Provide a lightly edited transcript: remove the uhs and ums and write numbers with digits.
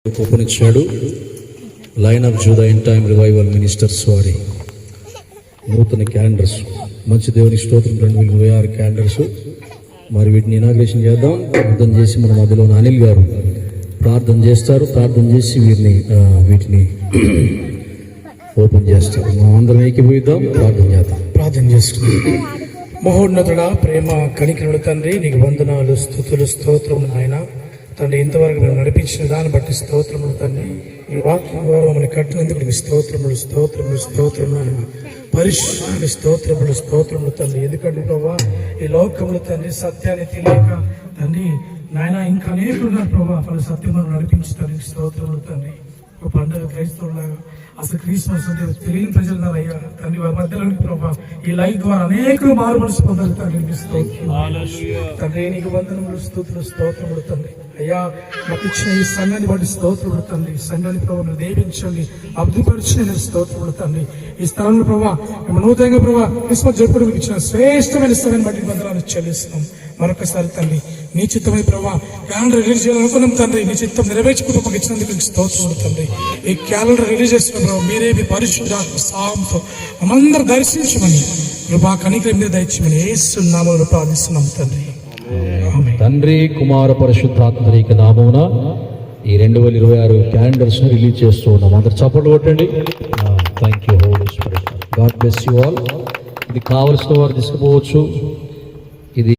ఉపనిచ్చాడు. Lion of Judah in time revival ministers వారి నూతన calendars, మంచి దేవుని స్తోత్రం 2026 క్యాలెండర్స్. మరి వీటిని ఇనాగ్రేషన్ చేద్దాం. ప్రార్థన చేసి మన మధ్యలో అనిల్ గారు ప్రార్థన చేస్తారు. ప్రార్థన చేసి వీటిని ఓపెన్ చేస్తారు. మనం అందరం ఏకీభవిద్దాం, ప్రార్థన చేద్దాం. ప్రార్థన చేసుకుందాం. మహోన్నతుడా, ప్రేమ కనికరుడు తండ్రి, నీకు వందనాలు, స్తుతులు, స్తోత్రములు నాయన తండ్రి. ఇంతవరకు మేము నడిపించిన దాన్ని బట్టి స్తోత్రములు తండ్రి. ఈ వాక్యం ద్వారా మమ్మల్ని కట్టినందుకు నీకు స్తోత్రములు, స్తోత్రములు, స్తోత్రములు, పరిశుద్ధ స్తోత్రములు, స్తోత్రములు తండ్రి. ఎందుకంటే ప్రభా, ఈ లోకములు తండ్రి సత్యాన్ని తెలియక తండ్రి నాయన ఇంకా అనేకులుగా ప్రభా వాళ్ళ సత్యములను నడిపించుతారు. స్తోత్రములు తండ్రి. ఒక పండుగ క్రైస్తవులాగా అసలు క్రిస్మస్ అంటే తెలియని ప్రజలు అయ్యా తండ్రి, వారి మధ్యలో ప్రభావ ఈ లైవ్ ద్వారా అనేకులు మారు మనసు పొందాలి తండ్రి. తండ్రి నీకు వందనములు, స్తుతులు, స్తోత్రములు తండ్రి. అయ్యా మాకు ఇచ్చిన ఈ సంఘాన్ని బట్టి స్తోత్రములు తండ్రి. సంఘాన్ని ప్రభావం దీవించండి, అభివృద్ధిపరిచిన స్తోత్రములు తండ్రి. ఈ స్థలంలో ప్రభావ మేము నూతనంగా ప్రభావ క్రిస్మస్ జరుపుకోవడానికి ఇచ్చిన శ్రేష్టమైన స్థలాన్ని బట్టి వందనాలు చెల్లిస్తున్నాం. మరొకసారి తండ్రి నీ చిత్తమై ప్రభావ క్యాలెండర్ రిలీజ్ చేయాలనుకున్నాం తండ్రి. నీ చిత్తం నెరవేర్చుకుంటూ మాకు ఇచ్చినందుకు స్తోత్రములు తండ్రి. ఈ క్యాలెండర్ రిలీజ్ చేస్తున్న ప్రభావ మీరే మీ పరిశుద్ధాత్మ సహాయంతో మనందరూ దర్శించమని కృపా కనికరం మీద దయచేయమని యేసు నామములో ప్రార్థిస్తున్నాం తండ్రి. తండ్రి, కుమార, పరిశుద్ధాత్మ నామమున ఈ 2026 క్యాలెండర్స్ రిలీజ్ చేస్తూ ఉన్నాం. అందరు చప్పట్లు కొట్టండి. Thank you Holy Spirit. God bless you all. ఇది కావలసిన వారు తీసుకుపోవచ్చు.